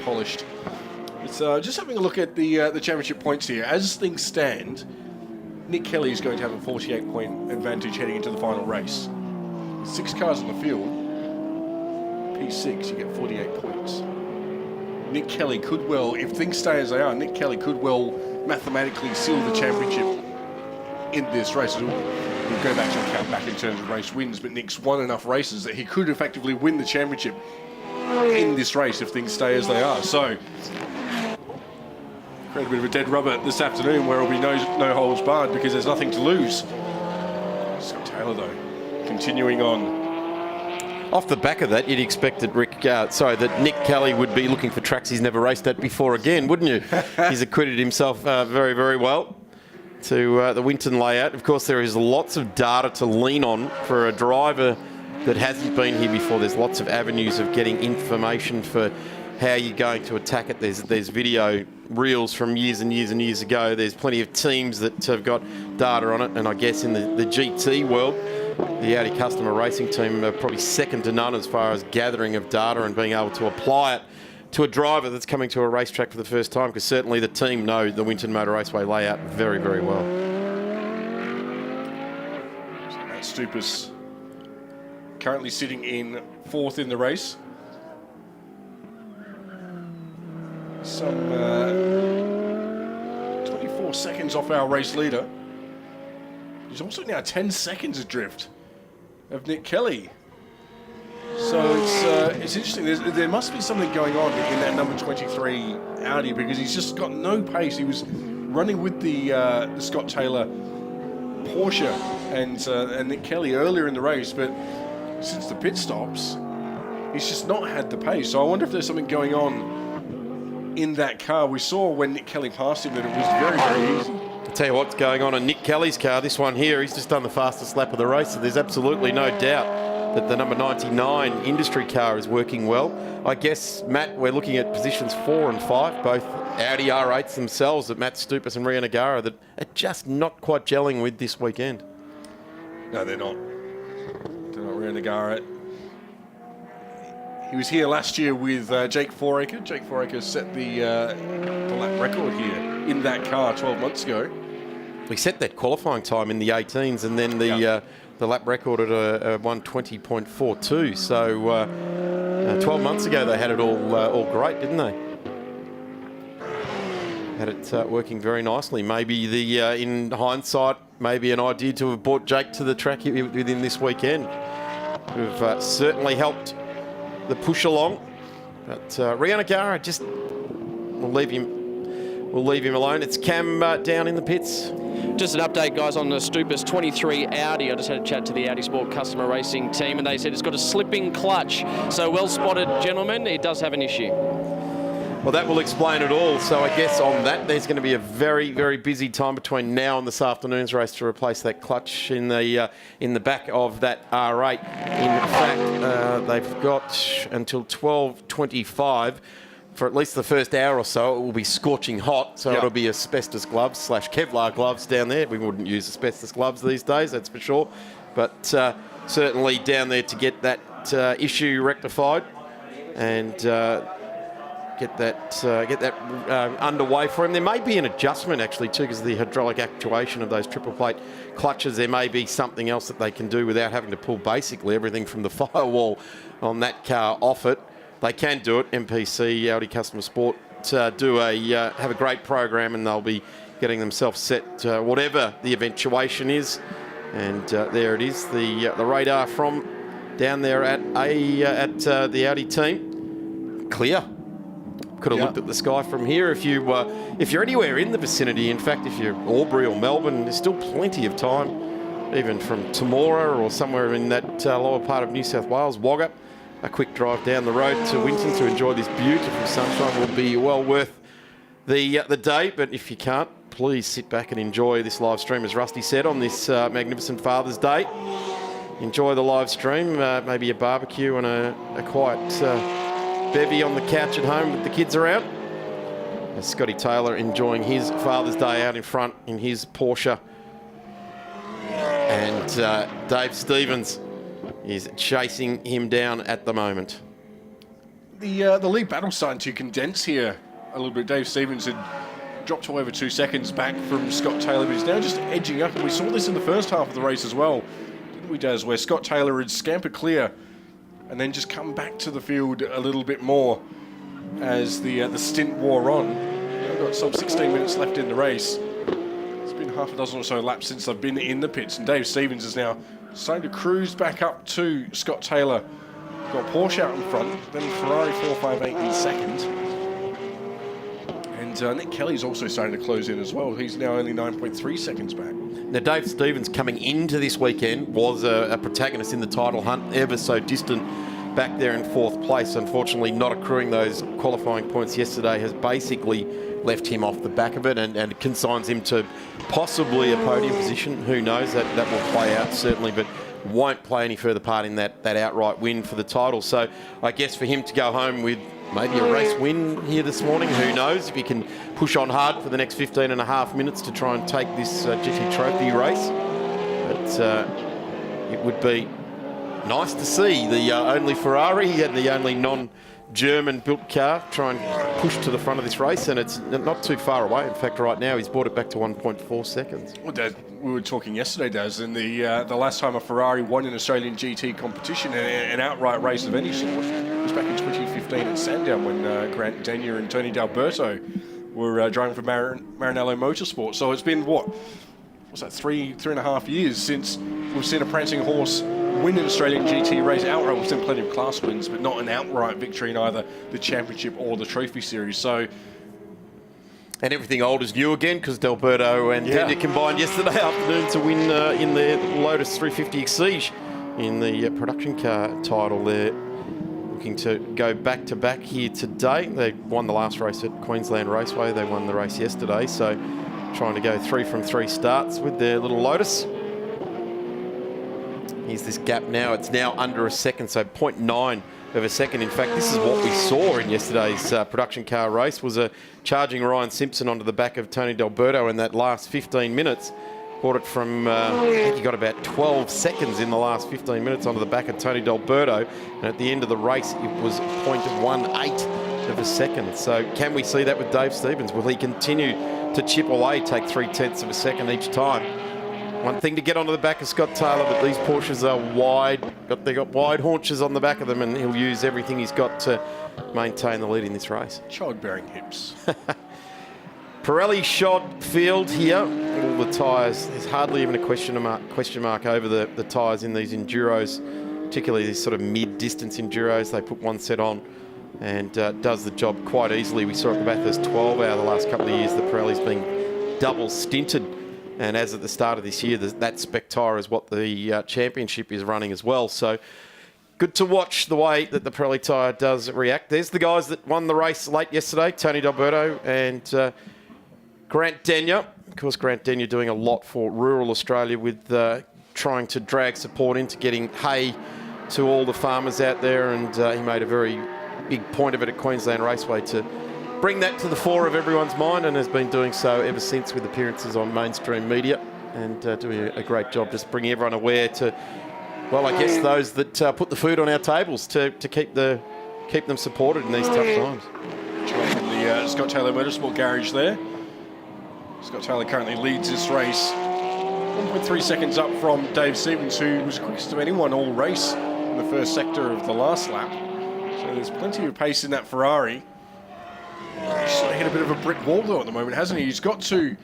polished. It's just having a look at the championship points here. As things stand, Nick Kelly is going to have a 48-point advantage heading into the final race. 6 cars in the field. P6, you get 48 points. Nick Kelly could well, if things stay as they are, Nick Kelly could well mathematically seal the championship in this race. We'll go back to the count back in terms of race wins, but Nick's won enough races that he could effectively win the championship in this race if things stay as they are. So, create a bit of a dead rubber this afternoon where it'll be no holds barred because there's nothing to lose. Scott Taylor, though, continuing on. Off the back of that, you'd expect that that Nick Kelly would be looking for tracks he's never raced at before again, wouldn't you? He's acquitted himself very, very well to the Winton layout. Of course, there is lots of data to lean on for a driver that hasn't been here before. There's lots of avenues of getting information for how you're going to attack it. There's video reels from years and years and years ago. There's plenty of teams that have got data on it, and I guess in the GT world, the Audi customer racing team are probably second to none as far as gathering of data and being able to apply it to a driver that's coming to a racetrack for the first time, because certainly the team know the Winton Motor Raceway layout very, very well. So Matt Stupas currently sitting in 4th in the race. Some 24 seconds off our race leader. He's also now 10 seconds adrift of Nick Kelly. So it's interesting. There must be something going on in that number 23 Audi because he's just got no pace. He was running with the Scott Taylor Porsche and Nick Kelly earlier in the race, but since the pit stops, he's just not had the pace. So I wonder if there's something going on in that car. We saw when Nick Kelly passed him that it was very, very easy. I'll tell you what's going on in Nick Kelly's car. This one here, he's just done the fastest lap of the race, so there's absolutely no doubt that the number 99 industry car is working well. I guess, Matt, we're looking at positions 4 and 5, both Audi R8s themselves that Matt Stupas and Rio Nagara that are just not quite gelling with this weekend. No, they're not. They're not Rio Nagara. He was here last year with Jake Foraker. Jake Foraker set the lap record here in that car 12 months ago. He set that qualifying time in the 18s and then the lap record at a 120.42. So 12 months ago they had it all great, didn't they? Had it working very nicely. Maybe in hindsight, maybe an idea to have brought Jake to the track within this weekend would have certainly helped the push along. But Rio Nagara, just we'll leave him alone. It's Cam down in the pits. Just an update, guys, on the Stupas 23 Audi. I just had a chat to the Audi Sport customer racing team, and they said it's got a slipping clutch. So well spotted, gentlemen. It does have an issue. Well, that will explain it all. So I guess on that, there's going to be a very, very busy time between now and this afternoon's race to replace that clutch in the back of that R8. In fact, they've got until 12:25. For at least the first hour or so, it will be scorching hot, so it'll be asbestos gloves / Kevlar gloves down there. We wouldn't use asbestos gloves these days, that's for sure. But certainly down there to get that issue rectified and get that underway for him. There may be an adjustment actually too, because of the hydraulic actuation of those triple plate clutches. There may be something else that they can do without having to pull basically everything from the firewall on that car off it. They can do it. MPC, Audi Customer Sport, have a great program, and they'll be getting themselves set, whatever the eventuation is. And there it is, the radar from down there at the Audi team. Clear. Could have looked at the sky from here if you're anywhere in the vicinity. In fact, if you're Albury or Melbourne, there's still plenty of time, even from Temora or somewhere in that lower part of New South Wales, Wagga. A quick drive down the road to Winton to enjoy this beautiful sunshine will be well worth the day. But if you can't, please sit back and enjoy this live stream, as Rusty said, on this magnificent Father's Day. Enjoy the live stream, maybe a barbecue and a quiet bevy on the couch at home with the kids around. Scotty Taylor enjoying his Father's Day out in front in his Porsche. And Dave Stevens is chasing him down at the moment. The lead battle starting to condense here a little bit. Dave Stevens had dropped to over 2 seconds back from Scott Taylor, but he's now just edging up. And we saw this in the first half of the race as well, didn't we, Daz, where Scott Taylor had scampered clear and then just come back to the field a little bit more as the stint wore on. We've got some 16 minutes left in the race. It's been half a dozen or so laps since I've been in the pits, and Dave Stevens is now starting to cruise back up to Scott Taylor. Got Porsche out in front, then Ferrari 458 in second. And Nick Kelly's also starting to close in as well. He's now only 9.3 seconds back. Now, Dave Stevens coming into this weekend was a protagonist in the title hunt, ever so distant back there in fourth place. Unfortunately, not accruing those qualifying points yesterday has basically left him off the back of it and consigns him to possibly a podium position. Who knows? That will play out certainly, but won't play any further part in that outright win for the title. So I guess for him to go home with maybe a race win here this morning, who knows, if he can push on hard for the next 15 and a half minutes to try and take this GT Trophy race. But it would be nice to see the only Ferrari and the only non-German built car try and push to the front of this race, and it's not too far away. In fact, right now he's brought it back to 1.4 seconds. Well, Dad, we were talking yesterday, Daz, in the last time a Ferrari won an Australian GT competition, an outright race of any sort, was back in 2015 at Sandown when Grant Denyer and Tony D'Alberto were driving for Maranello Motorsport. So it's been, what's that, three and a half years since we've seen a prancing horse win an Australian GT race outright. We've seen plenty of class wins, but not an outright victory in either the Championship or the Trophy Series. So, and everything old is new again, because D'Alberto and Denyer combined yesterday afternoon to win in the Lotus 350 Exige in the production car title. They're looking to go back-to-back here today. They won the last race at Queensland Raceway. They won the race yesterday, so trying to go 3 from 3 starts with their little Lotus. Here's this gap now. It's now under a second, so 0.9 of a second. In fact, this is what we saw in yesterday's production car race, was a charging Ryan Simpson onto the back of Tony D'Alberto in that last 15 minutes. Brought it from, I think he got about 12 seconds in the last 15 minutes onto the back of Tony D'Alberto. And at the end of the race, it was 0.18 of a second. So can we see that with Dave Stevens? Will he continue to chip away, take 0.3 of a second each time? One thing to get onto the back of Scott Taylor, but these Porsches are wide. They've got wide haunches on the back of them, and he'll use everything he's got to maintain the lead in this race. Childbearing hips. Pirelli shod field here. All the tyres. There's hardly even a question mark over the tyres in these Enduros, particularly these sort of mid-distance Enduros. They put one set on and does the job quite easily. We saw at the Bathurst 12 hour the last couple of years, the Pirelli's been double stinted. And as at the start of this year, that spec tyre is what the championship is running as well. So good to watch the way that the Pirelli tyre does react. There's the guys that won the race late yesterday, Tony D'Alberto and Grant Denyer. Of course, Grant Denyer doing a lot for rural Australia with trying to drag support into getting hay to all the farmers out there. And he made a very big point of it at Queensland Raceway to bring that to the fore of everyone's mind, and has been doing so ever since with appearances on mainstream media, and doing a great job just bringing everyone aware to, well, I guess those that put the food on our tables to keep them supported in these tough times. In the Scott Taylor Motorsport garage there. Scott Taylor currently leads this race 1.3 seconds up from Dave Stevens, who was quickest of anyone all race in the first sector of the last lap. So there's plenty of pace in that Ferrari. He's hit a bit of a brick wall though at the moment, hasn't he? He's got to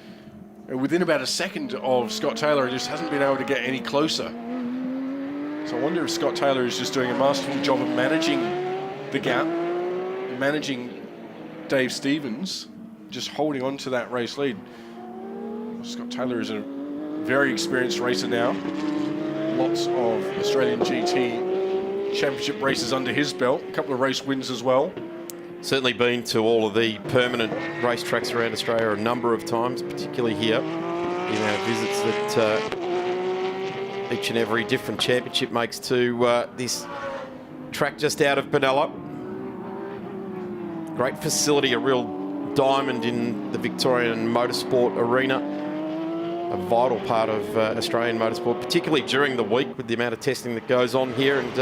And within about a second of Scott Taylor, he just hasn't been able to get any closer. So I wonder if Scott Taylor is just doing a masterful job of managing the gap, managing Dave Stevens, just holding on to that race lead. Scott Taylor is a very experienced racer now. Lots of Australian GT championship races under his belt, a couple of race wins as well. Certainly been to all of the permanent racetracks around Australia a number of times, particularly here in our visits that each and every different championship makes to this track just out of Benalla. Great facility, a real diamond in the Victorian motorsport arena. A vital part of Australian motorsport, particularly during the week with the amount of testing that goes on here. And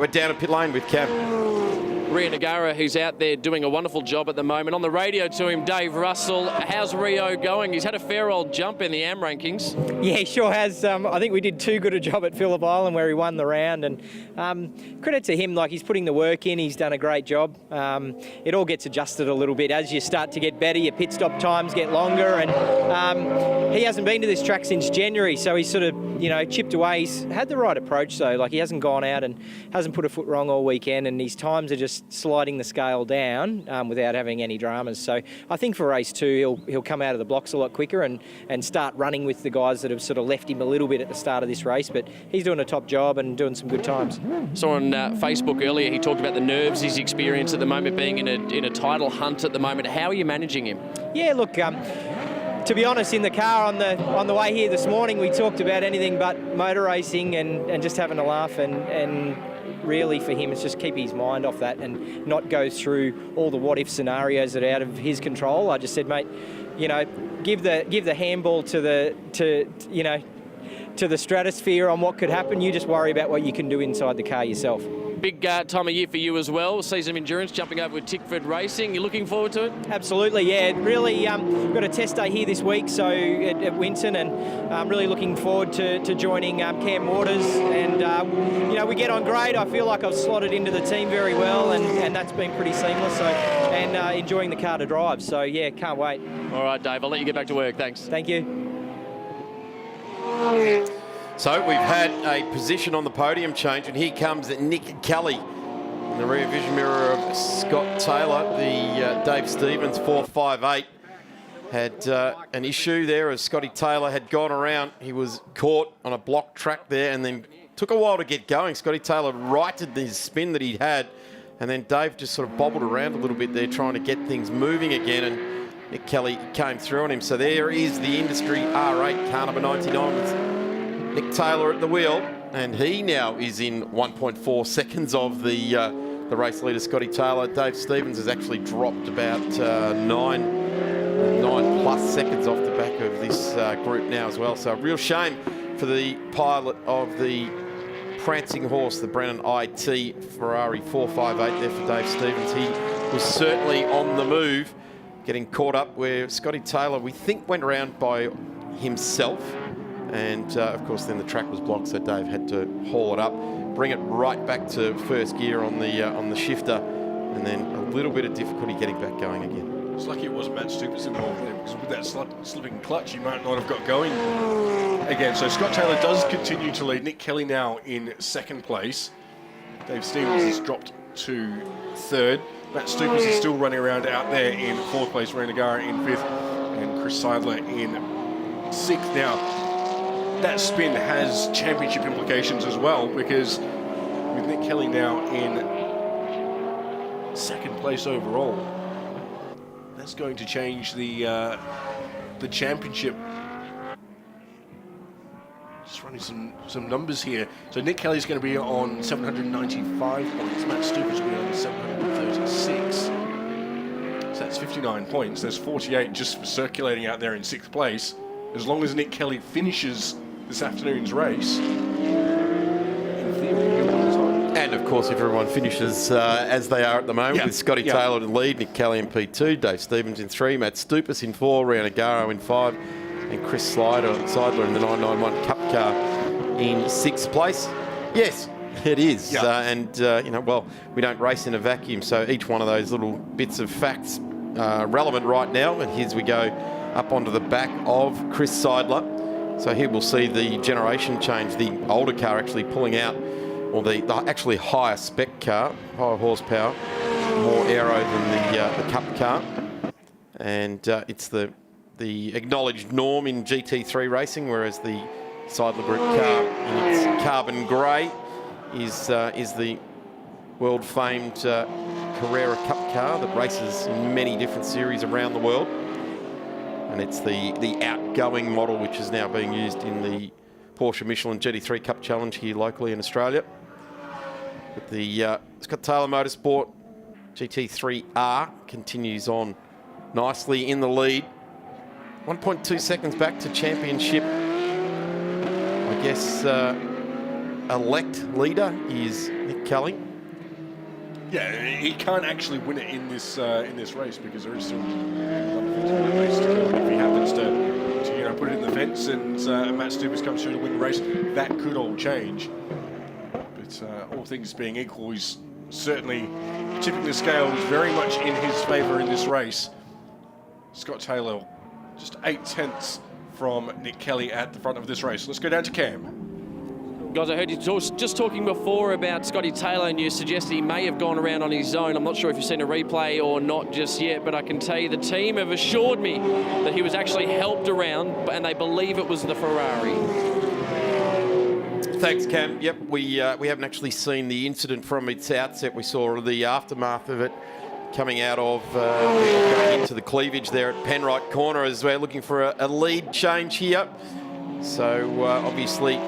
we're down at pit lane with Cam. Rio Nagara, who's out there doing a wonderful job at the moment. On the radio to him, Dave Russell. How's Rio going? He's had a fair old jump in the AM rankings. Yeah, he sure has. I think we did too good a job at Phillip Island where he won the round. And credit to him, like he's putting the work in. He's done a great job. It all gets adjusted a little bit. As you start to get better, your pit stop times get longer. And he hasn't been to this track since January, so he's sort of, chipped away. He's had the right approach, though. Like, he hasn't gone out and hasn't put a foot wrong all weekend, and his times are just sliding the scale down without having any dramas. So I think for race 2, he'll come out of the blocks a lot quicker and start running with the guys that have sort of left him a little bit at the start of this race. But he's doing a top job and doing some good times. So on Facebook earlier, he talked about the nerves he's experienced at the moment, being in a title hunt at the moment. How are you managing him? Yeah, look, to be honest, in the car on the way here this morning, we talked about anything but motor racing and just having a laugh, and really for him it's just keep his mind off that and not go through all the what if scenarios that are out of his control. I just said, mate, give the handball to the stratosphere on what could happen. You just worry about what you can do inside the car yourself. Big time of year for you as well. Season of endurance, jumping over with Tickford Racing. You looking forward to it? Absolutely, yeah. Really, we've got a test day here this week, so at Winton, and I'm really looking forward to joining Cam Waters. And we get on great. I feel like I've slotted into the team very well, and that's been pretty seamless. So, and enjoying the car to drive. So yeah, can't wait. All right, Dave. I'll let you get back to work. Thanks. Thank you. So we've had a position on the podium change, and here comes Nick Kelly in the rear vision mirror of Scott Taylor. The Dave Stevens 458 had an issue there as Scotty Taylor had gone around. He was caught on a block track there and then took a while to get going. Scotty Taylor righted his spin that he'd had, and then Dave just sort of bobbled around a little bit there trying to get things moving again, and Nick Kelly came through on him. So there is the industry R8 car number 99 with Nick Taylor at the wheel, and he now is in 1.4 seconds of the race leader, Scotty Taylor. Dave Stevens has actually dropped about 9 plus seconds off the back of this group now as well. So a real shame for the pilot of the prancing horse, the Brennan IT Ferrari 458 there for Dave Stevens. He was certainly on the move, getting caught up where Scotty Taylor, we think, went around by himself. And of course then the track was blocked, so Dave had to haul it up, bring it right back to first gear on the shifter, and then a little bit of difficulty getting back going again. It's lucky it wasn't Matt Stupis involved there, because with that slipping clutch he might not have got going again. So Scott Taylor does continue to lead. Nick Kelly now in second place. Dave Stevens has dropped to third. Matt Stupis is still running around out there in fourth place. Rio Nagara in fifth, and Chris Seidler in sixth. Now, that spin has championship implications as well, because with Nick Kelly now in second place overall, that's going to change the championship. Just running some numbers here. So Nick Kelly's going to be on 795 points. Matt Stupis will be on 736. So that's 59 points. There's 48 just circulating out there in sixth place. As long as Nick Kelly finishes this afternoon's race, in theory, he'll win the time. And of course, if everyone finishes as they are at the moment, with Scotty Taylor in lead, Nick Kelly in P2, Dave Stevens in 3, Matt Stupis in 4, Rio Nagara in 5, and Chris Seidler in the 991 Cup car in 6th place. Yes, it is. Well, we don't race in a vacuum, so each one of those little bits of facts relevant right now. And here's we go up onto the back of Chris Seidler. So here we'll see the generation change, the older car actually pulling out, or the actually higher spec car, higher horsepower, more aero than the Cup car. And it's the acknowledged norm in GT3 racing, whereas the Seidler Group car in its carbon grey is the world-famed Carrera Cup car that races in many different series around the world. And it's the outgoing model which is now being used in the Porsche Michelin GT3 Cup Challenge here locally in Australia. But the Scott Taylor Motorsport GT3R continues on nicely in the lead. 1.2 seconds back to championship. I guess elect leader is Nick Kelly. Yeah, he can't actually win it in this race because there is still another 50 race to go. If he happens to put it in the fence and Matt Stubers comes through to win the race, that could all change. But all things being equal, he's certainly tipping the scales very much in his favour in this race. Scott Taylor, just 8 tenths from Nick Kelly at the front of this race. Let's go down to Cam. Guys, I heard you just talking before about Scotty Taylor, and you suggested he may have gone around on his own. I'm not sure if you've seen a replay or not just yet, but I can tell you the team have assured me that he was actually helped around, and they believe it was the Ferrari. Thanks, Cam. Yep, we haven't actually seen the incident from its outset. We saw the aftermath of it coming out of going into the cleavage there at Penrite Corner as we're looking for a lead change here. So obviously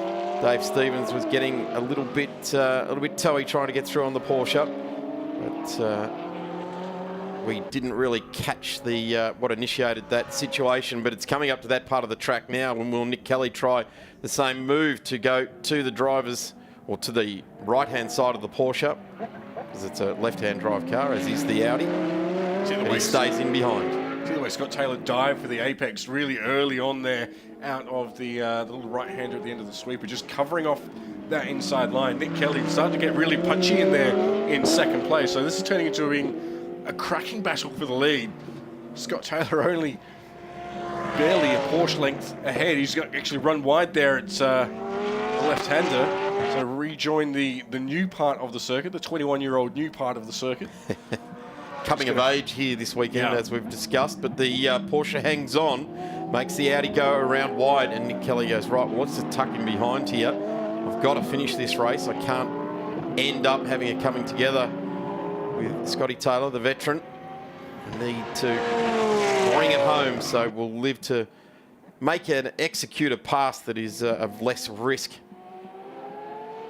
Dave Stevens was getting a little bit toey trying to get through on the Porsche, but we didn't really catch the what initiated that situation. But it's coming up to that part of the track now, when will Nick Kelly try the same move to go to the drivers, or to the right-hand side of the Porsche, because it's a left-hand drive car, as is the Audi, and he stays in behind. See the way Scott Taylor dived for the apex really early on there, out of the little right-hander at the end of the sweeper, just covering off that inside line. Nick Kelly started to get really punchy in there in second place. So this is turning into being a cracking battle for the lead. Scott Taylor only barely a Porsche length ahead. He's got actually run wide there at the left-hander. So rejoin the new part of the circuit, the 21-year-old new part of the circuit. Coming of age here this weekend, as we've discussed, but the Porsche hangs on, makes the Audi go around wide, and Nick Kelly goes, right, what's the tuck in behind here? I've got to finish this race. I can't end up having it coming together with Scotty Taylor, the veteran. I need to bring it home, so we'll live to make and execute a pass that is of less risk.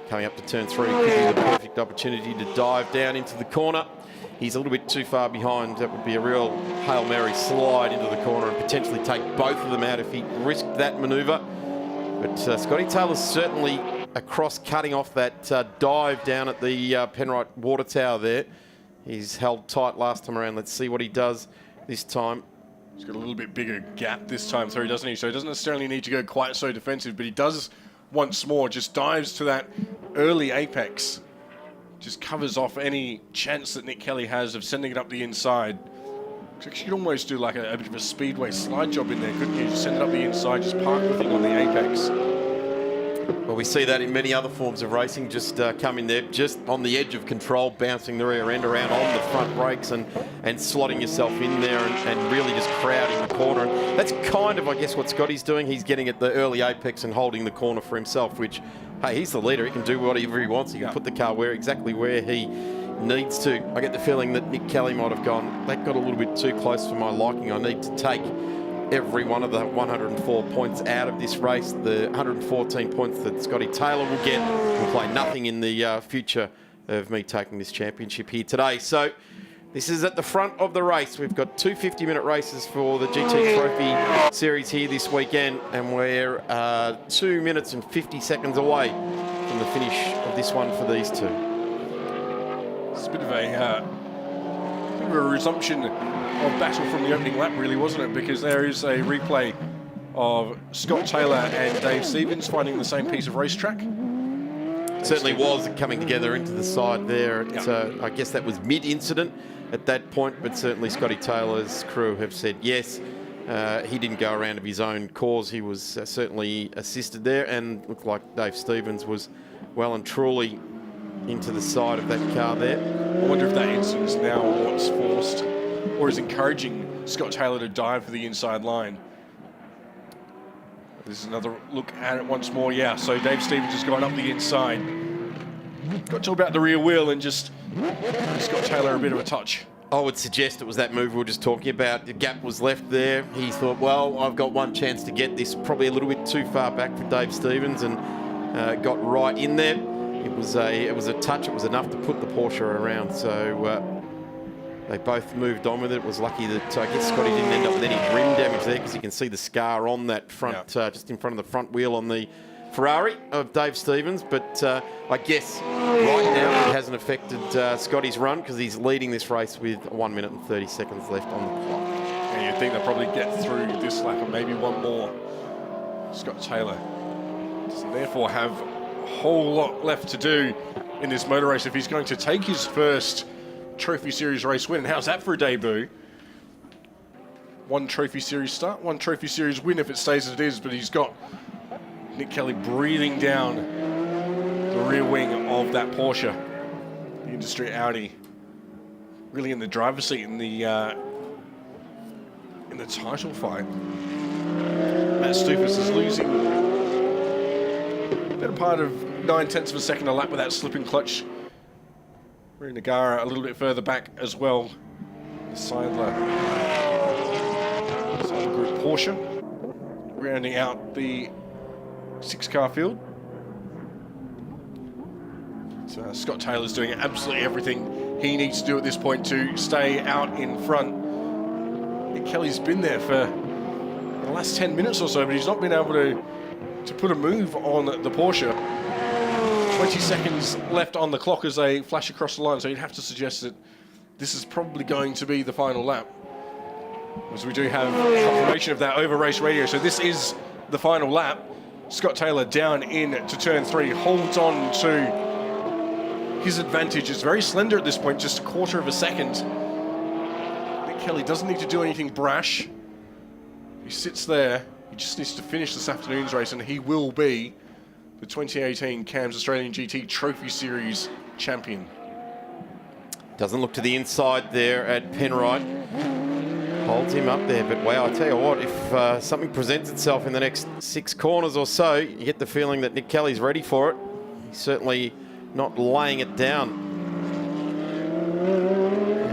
Coming up to turn 3, could be the perfect opportunity to dive down into the corner. He's a little bit too far behind. That would be a real Hail Mary slide into the corner and potentially take both of them out if he risked that manoeuvre. But Scotty Taylor's certainly across, cutting off that dive down at the Penrite water tower there. He's held tight last time around. Let's see what he does this time. He's got a little bit bigger gap this time through, doesn't he? So he doesn't necessarily need to go quite so defensive, but he does once more, just dives to that early apex. Just covers off any chance that Nick Kelly has of sending it up the inside. You could almost do like a bit of a speedway slide job in there, couldn't you? Just send it up the inside, just park the thing on the apex. Well, we see that in many other forms of racing, just come in there, just on the edge of control, bouncing the rear end around on the front brakes and slotting yourself in there and really just crowding the corner. And that's kind of, I guess, what Scotty's doing. He's getting at the early apex and holding the corner for himself, which, hey, he's the leader. He can do whatever he wants. He can put the car exactly where he needs to. I get the feeling that Nick Kelly might have gone, that got a little bit too close for my liking. I need to take every one of the 104 points out of this race. The 114 points that Scotty Taylor will get will play nothing in the future of me taking this championship here today. So this is at the front of the race. We've got two 50-minute races for the GT Trophy Series here this weekend, and we're 2 minutes and 50 seconds away from the finish of this one for these two. It's a bit of a resumption of battle from the opening lap, really, wasn't it? Because there is a replay of Scott Taylor and Dave Stevens finding the same piece of racetrack. Certainly was coming together into the side there. I guess that was mid-incident at that point, but certainly Scotty Taylor's crew have said yes. He didn't go around of his own cause. He was certainly assisted there, and looked like Dave Stevens was well and truly into the side of that car there. I wonder if that incident is now what's forced or is encouraging Scott Taylor to dive for the inside line. This is another look at it once more. Yeah, so Dave Stevens has gone up the inside. Got to about the rear wheel and just Scott Taylor a bit of a touch. I would suggest it was that move we were just talking about. The gap was left there. He thought, well, I've got one chance to get this, probably a little bit too far back for Dave Stevens, and got right in there. It was a touch. It was enough to put the Porsche around. So they both moved on with it. It was lucky that I guess Scotty didn't end up with any rim damage there, because you can see the scar on that front, just in front of the front wheel on the Ferrari of Dave Stevens. But I guess right now it hasn't affected Scotty's run, because he's leading this race with 1 minute and 30 seconds left on the clock. And you'd think they'll probably get through this lap and maybe one more. Scott Taylor doesn't therefore have a whole lot left to do in this motor race if he's going to take his first Trophy Series race win. And how's that for a debut? One Trophy Series start, one Trophy Series win if it stays as it is, but he's got Nick Kelly breathing down the rear wing of that Porsche, the industry Audi, really in the driver's seat in the title fight. Matt Stupis is losing a better part of 9/10 of a second a lap with that slipping clutch. Ray Nagara a little bit further back as well. The Seidler Group Porsche rounding out the 6-car field. So Scott Taylor's doing absolutely everything he needs to do at this point to stay out in front. Nick Kelly's been there for the last 10 minutes or so, but he's not been able to put a move on the Porsche. 20 seconds left on the clock as they flash across the line, so you'd have to suggest that this is probably going to be the final lap, as we do have confirmation of that over race radio. So this is the final lap. Scott Taylor down in to turn 3, holds on to his advantage. It's very slender at this point, just a quarter of a second. Nick Kelly doesn't need to do anything brash. He sits there. He just needs to finish this afternoon's race, and he will be the 2018 CAMS Australian GT Trophy Series champion. Doesn't look to the inside there at Penrite. Holds him up there, but wow, I tell you what, if something presents itself in the next 6 corners or so, you get the feeling that Nick Kelly's ready for it. He's certainly not laying it down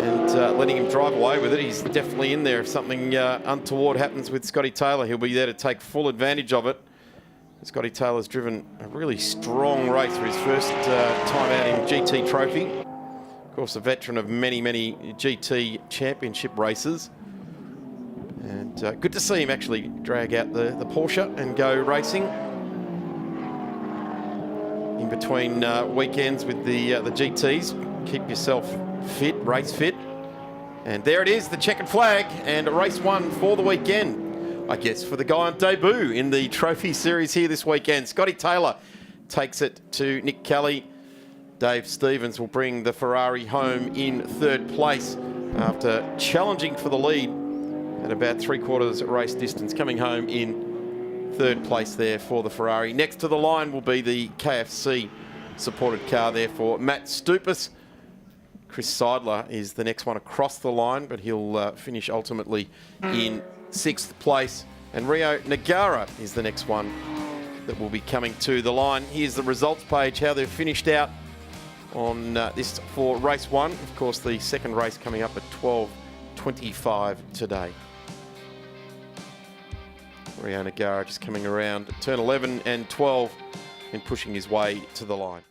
and letting him drive away with it. He's definitely in there. If something untoward happens with Scotty Taylor, he'll be there to take full advantage of it. Scotty Taylor's driven a really strong race for his first time out in GT Trophy. Of course, a veteran of many, many GT championship races. And good to see him actually drag out the Porsche and go racing in between weekends with the GTs. Keep yourself fit, race fit. And there it is, the checkered flag, and race 1 for the weekend. I guess for the guy on debut in the Trophy Series here this weekend. Scotty Taylor takes it to Nick Kelly. Dave Stevens will bring the Ferrari home in 3rd place after challenging for the lead at about 3/4 race distance, coming home in 3rd place there for the Ferrari. Next to the line will be the KFC supported car there for Matt Stupis. Chris Seidler is the next one across the line, but he'll finish ultimately in 6th place. And Rio Nagara is the next one that will be coming to the line. Here's the results page, how they've finished out on this for race 1. Of course, the second race coming up at 12:25 today. Rio Nagara just coming around at turn 11 and 12 and pushing his way to the line.